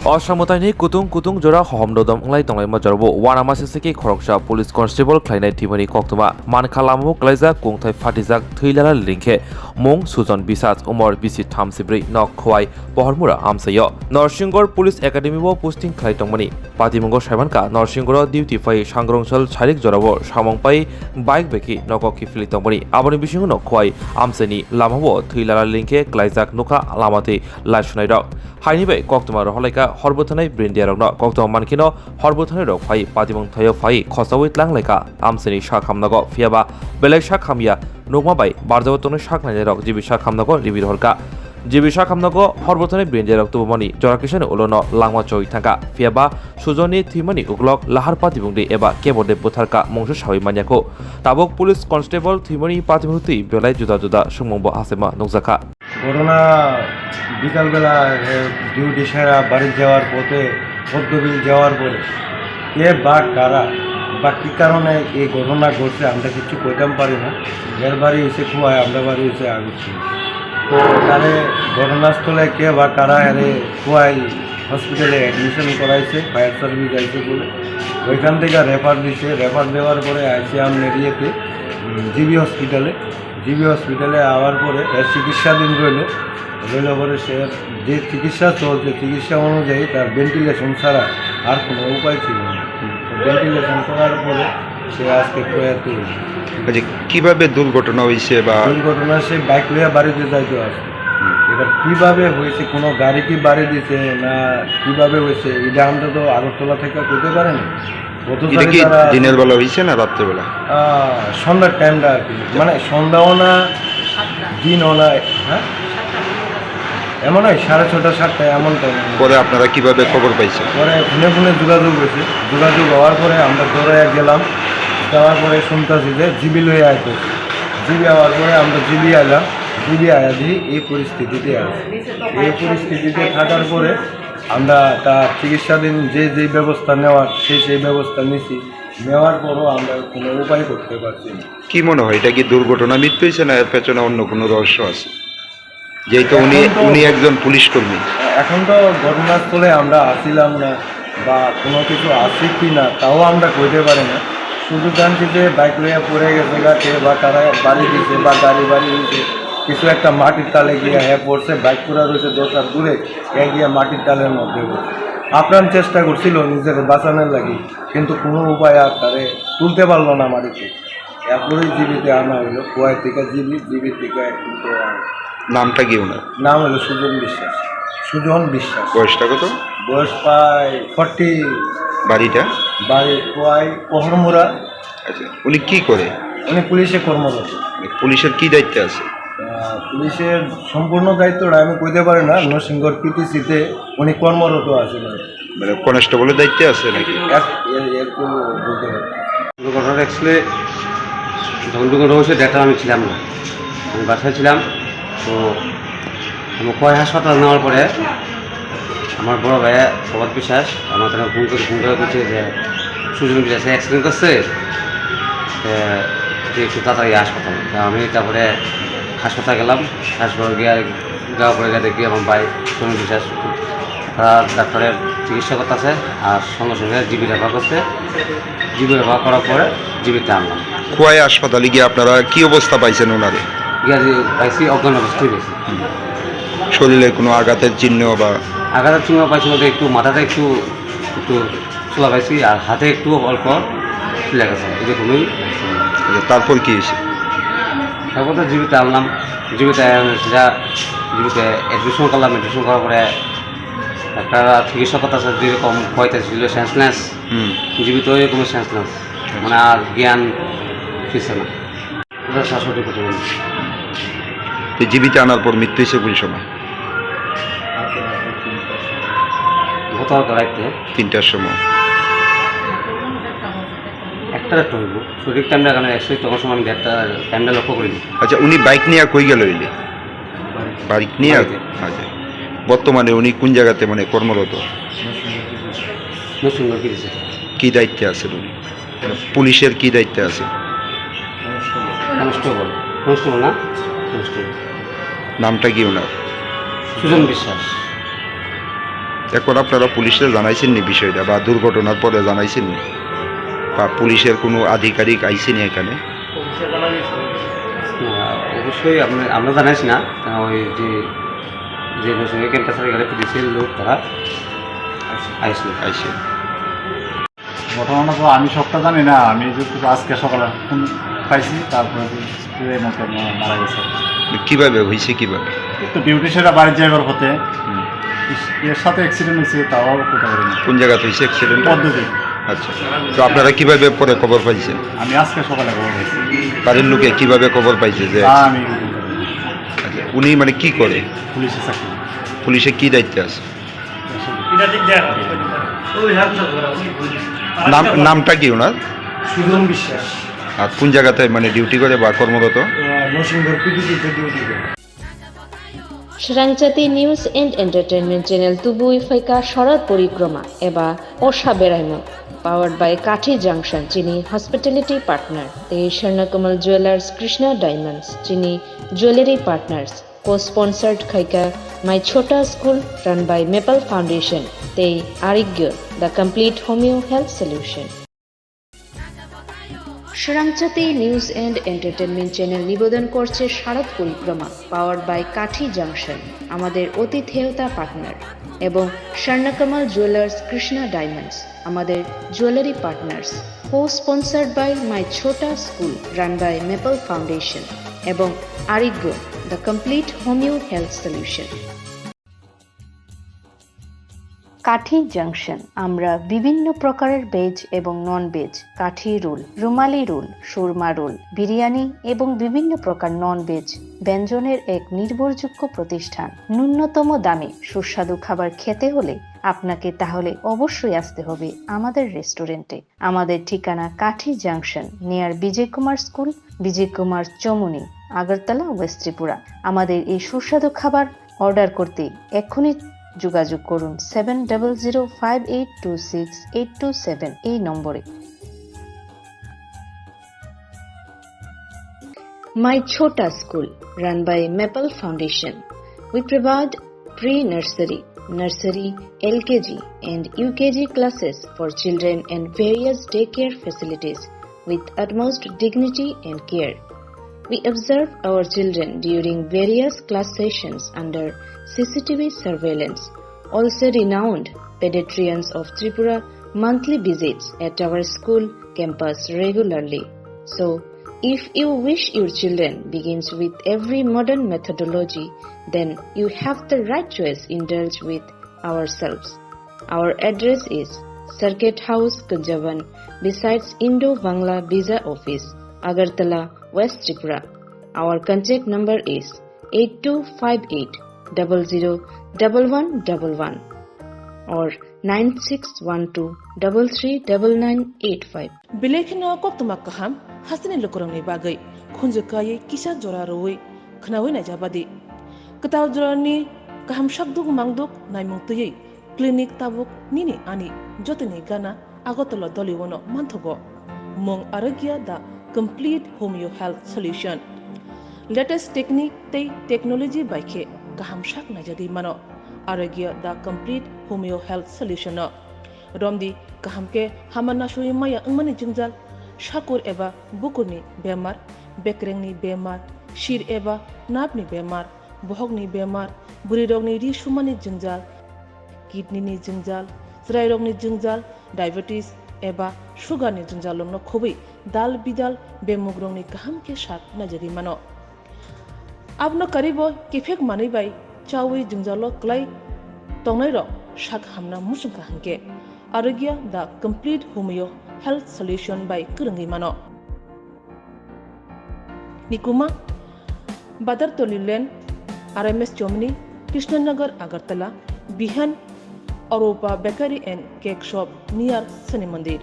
असामतानि कुतुं कुतुं जरा हमदोदम अंलाय तंलाय मजरबो वानामा सिसिके खरकसा police constable ख्लायनाय थिमनि कक्तमा मानखा लामाव क्लाइजाक कुंथाइ फाटिजाक थैलाला लिंखे मुं सुजन बिसाज उमर बिसि 34 नक खवाय बहरमुरा आमसायो नरसिंगर पुलिस एकाडेमीव पोस्टिं ख्लाय तंमनि पातिमंग साइबानका नरसिंगर डिउटी फाइ सांग्रंसल सारिक जराबो सामंपाइ बाइक बेखि नक खिफिलि तंमनि आबनि बिसिंग नक खवाय आमसानि लामाव थैलाला लिंखे क्लाइजाक नुखा लामाते लाइसुनाय रक हाइनिबाय कक्तमा रहलायका हरबोथानाय ब्रेन्डियारनो कक्तमा मानखिनो हरबोथानाय रक फाइ पातिमंग थायो फाइ खसावै लांलायका आमसानि सा खामनागो फियाबा बेलेग सा खामिया नगमाबाय बारजावतनो सा खानाय रक जिबि सा खामनागो रिबिर हरका जिबि सा खामनागो हरबोथानाय ब्रेन्डियारक तुबमनि जराकिसन उलनो लांमा चय थांका फियाबा सुजनि थिमनि उगलक लाहार पातिमंगदि एबा केबदे बुथारका मंगसु सावै मान्याखौ ताबक पुलिस कन्स्टेबल थिमनि पातिमंगति बेलाय जुदा जुदा सुमंबो आसेमा नगजाखा করোনা বিকালবেলা ডিউটি সেরা বাড়ি যাওয়ার পথে পদ্মবিল যাওয়ার পরে কে বা কারা বা কী কারণে এই ঘটনা ঘটছে আমরা কিছু কইতাম পারি না। এর বাড়ি এসে খুয়ায় আমরা বাড়ি এসে আগুছি তো তারে ঘটনাস্থলে কে বা কারা এরে খুয়াই হসপিটালে অ্যাডমিশন করাইছে ফায়ার সার্ভিস আইছে বলে ওইখান থেকে রেফার দিছে রেফার দেওয়ার পরে আইসি আমরা এরিয়াতে জিবি হসপিটালে আওয়ার পরে এর চিকিৎসাধীন রইল পরে সে যে চিকিৎসা চলছে চিকিৎসা অনুযায়ী তার ভেন্টিলেশন ছাড়া আর কোনো উপায় ছিল না। ভেন্টিলেশন করার পরে সে আজকে প্রয়াত হয়েছে। কীভাবে দুর্ঘটনা হয়েছে বা দুর্ঘটনা সে বাইক লইয়া বাড়িতে যাইতে আসে এবার কীভাবে হয়েছে কোনো গাড়ি কি বাড়ি দিছে না কীভাবে হয়েছে এটা আমরা তো আগরতলা থেকে করতে পারি না। দিনের বেলা হয়েছে না রাত্রেবেলা সন্ধ্যার টাইমটা আর কি মানে সন্ধ্যাও না দিনও না হ্যাঁ এমন হয় 6:30 7টা এমন টাইম। পরে আপনারা কিভাবে খবর পাইছেন? পরে ফোনে যোগাযোগ হয়েছে যোগাযোগ হওয়ার পরে আমরা দৌড়াইয়া গেলাম যাওয়ার পরে শুনতেছি যে জিবি লইয়া আইতো জিবি আওয়ার পরে আমরা জিবি আইলাম জিবি আয়া দিয়ে এই পরিস্থিতিতে আছে এই পরিস্থিতিতে থাকার পরে আমরা তার চিকিৎসাধীন যে ব্যবস্থা নেওয়ার সেই ব্যবস্থা নিছি নেওয়ার পরও আমরা কোনো উপায় করতে পারছি না। কি মনে হয় এটা কি দুর্ঘটনা মৃত্যু হয়েছে না এর পেছনে অন্য কোনো রহস্য আছে? যেহেতু উনি একজন পুলিশ কর্মী এখন তো ঘটনাস্থলে আমরা আসিলাম না বা কোনো কিছু আসি কি না তাও আমরা কইতে পারি না। শুধু জানছি যে বাইক লইয়া পড়ে গেছে গাছে বা তারা বাড়ি দিছে বা গাড়ি দিয়েছে কিছু একটা মাটির তালে গিয়ে পড়ছে বাইক পুরা রয়েছে 10 হাত দূরে গিয়ে মাটির তালের মধ্যে আপ্রাণ চেষ্টা করছিল নিজের বাঁচানোর লাগি কিন্তু কোনো উপায় আর তারে তুলতে পারলো না মাটিতে এরপরেই জীবিতে আনা হইলো কুয়ায় থেকে জিবি থেকে কিন্তু নামটা কি ওনার? নাম হলো সুজন বিশ্বাস। বয়সটা কত? বয়স প্রায় 40। বাড়ি কুয়ায় পহরমুরা। আচ্ছা উনি কি করে? উনি পুলিশে কর্মরত। পুলিশের কি দায়িত্বে আছে? পুলিশের সম্পূর্ণ দায়িত্বটা আমি কইতে পারি না। নরসিংগর পিটিসিতে উনি কর্মরত আছে মানে কনস্টেবলের দায়িত্বে আছে নাকি? বলতে পারি দুর্ঘটনা অ্যাকচুয়ালি যখন দুর্ঘটনা হয়েছে ডেটা আমি ছিলাম না, আমি বাসায় ছিলাম। তো আমি কয় হাসপাতাল নেওয়ার পরে আমার বড় ভাইয়া সবার বিশ্বাস আমার তারা ফোন করে বলছে যে সুজন বিশ্বাসে অ্যাক্সিডেন্ট করছে একটু তাড়াতাড়ি হাসপাতাল। আমি তারপরে হাসপাতাল গেলাম, হাসপাতাল যাওয়ার পরে দেখি আমার ভাই সুজন বিশ্বাস তারা ডাক্তারের চিকিৎসা করতেছে আর সঙ্গে সঙ্গে জিবি রেফার করছে। জিবি রেফার করার পরে জিবিতে আনলাম। খোয়াই হাসপাতালে গিয়ে আপনারা কি অবস্থা পাইছেন? ওনারে পাইছি অজ্ঞান অবস্থায় পেয়েছি। শরীরে কোনো আঘাতের চিহ্ন বা আঘাতের চিহ্ন পাইছি বলতে একটু মাথাতে একটু চোলা পাইছি আর হাতে একটু অল্প চলে গেছে এরকমই। তারপর কি হয়েছে? তারপর তো জীবিতে আনলাম, জীবিতে অ্যাডমিশন করলাম। অ্যাডমিশন করার পরে একটা চিকিৎসা করতেছে যেরকম হয়তো ছিল সেন্সলেস, জীবিত এরকম সেন্সলেস মানে আর জ্ঞান ফিরছে না। 67 জীবিতে আনার পর মৃত্যু হয়েছে কোন সময়? গতকাল রাইতে 3টার সময়। একটা হইব সঠিক টাইমটা কারণ একসাথে তখন সময় আমি একটা টাইমটা লক্ষ্য করিনি। আচ্ছা উনি বাইক নিয়ে কই গেল? বাইক নিয়ে। আচ্ছা বর্তমানে উনি কোন জায়গাতে মানে কর্মরত? কি দায়িত্বে আছেন উনি? পুলিশের কি দায়িত্বে আছে? কনস্টেবল না? নামটা কি ওনার? সুজন বিশ্বাস। এখন আপনারা পুলিশে জানাইছেন নি বিষয়টা বা দুর্ঘটনার পরে জানাইছেন নি বা পুলিশের কোনো আধিকারিক আইসেনি এখানে? অবশ্যই আমরা জানাইছি না, ওই যে সঙ্গে ক্যাম্পাসের গেলে পুলিশের লোক তারা আইসে। ঘটনাটা তো আমি সবটা জানি না, আমি যেটুকু আজকে সকালে ফোন পাইছি, তারপরে মারা গেছে। কিভাবে হয়েছে কিভাবে? তো ডিউটি সেটা বাড়ির যাইবার হতে এর সাথে অ্যাক্সিডেন্ট হয়েছে, তাও কোথাও পারি না। কোন জায়গাতে হয়েছে অ্যাক্সিডেন্ট? পদ্ধতি। আচ্ছা, তো আপনারা কিভাবে পরে খবর পাইছেন? আমি আজকে সকালে খবর পাইছি। বাড়ির লোকে কিভাবে খবর পাইছে যে? আমি আচ্ছা, উনি মানে কি করে? পুলিশের চাকরি। পুলিশে কি দায়িত্বে আছে? নামটা কি ওনার? সুজন বিশ্বাস। আর কোন জায়গাতে মানে ডিউটি করে বা কর্মরত? নরসিংদীর পিডিসিতে ডিউটি করে। Swrangchati News and Entertainment Channel Tubui Faika Sharat Porikrama Eba Osha Beraimo powered by Kathi Junction Chini Hospitality Partner The Sharnakumal Jewelers Krishna Diamonds Chini Jewelry Partners Co-sponsored Khaika My Chota School run by Maple Foundation They Arigyo The Complete Homeo Health Solution Swrangchati News and Entertainment Channel নিবেদন করছে শারদ পরিক্রমা powered by কাঠি junction আমাদের অতিথেয়তা partner এবং Swarnakamal jewellers Krishna diamonds আমাদের jewellery partners co sponsored by my Chhota school run by maple foundation এবং Arogya the complete homeo health solution. Kathi junction আমরা বিভিন্ন প্রকারের ভেজ এবং non veg kathi roll, rumali roll, সুরমা রোল, বিরিয়ানি এবং বিভিন্ন প্রকার নন ভেজ ব্যঞ্জনের এক নির্ভরযোগ্য প্রতিষ্ঠান। ন্যূনতম দামে সুস্বাদু খাবার খেতে হলে আপনাকে তাহলে অবশ্যই আসতে হবে আমাদের রেস্টুরেন্টে। আমাদের ঠিকানা কাঠি জাংশন নিয়ার বিজয় কুমার স্কুল, বিজয় কুমার চমুনি, আগরতলা, ওয়েস্ট ত্রিপুরা। আমাদের এই সুস্বাদু খাবার অর্ডার করতে এক্ষুনি যোগাযোগ করুন 7005826827 এই নম্বরে। My Chota School run by Maple Foundation. We provide pre-nursery, nursery, LKG and UKG classes for children and various daycare facilities with utmost dignity and care. We observe our children during various class sessions under CCTV surveillance. Also renowned pediatricians of Tripura monthly visits at our school campus regularly. So, if you wish your children begins with every modern methodology, then you have the right choice indulge with ourselves. Our address is Circuit House, Kunjavan, besides Indo-Bangla Visa Office, Agartala, West Tripura. Our contact number is 8258001111 or 9612339985. Bilekino koktumak kaham hasini lokorongni bagai khunjukai kisa jora roi khnawi na jabadi kataw jorani kaham shakduk mangduk naimungtui clinic tabuk nini ani jotini gana agotolo doliwono manthogo mong arogya da complete homeo health solution latest technique tei technology baikhe kaham shak na jadi mano arogya da complete homeo health solution romdi kahamke hamana shui maya angmani jingjal shakur eba bukurni bemar bekrengni bemar shir eba napni bemar bohogni bemar burirogni ri shumani jingjal kidney ni jingjal srairogni jingjal diabetes eba sugar ni jingjal lomno khobi dal bidal bemugrongni kahamke shak najari mano abno karibo kifek mani bai chawi jingjalo klai tongnai ro shak hamna musungka hanke arogya the complete homeo health solution by Kurangi Mano Nikuma Badar Tolilen RMS Chomni Krishnanagar Agartala Bihan Europa Bakery and Cake Shop near Sani Mandir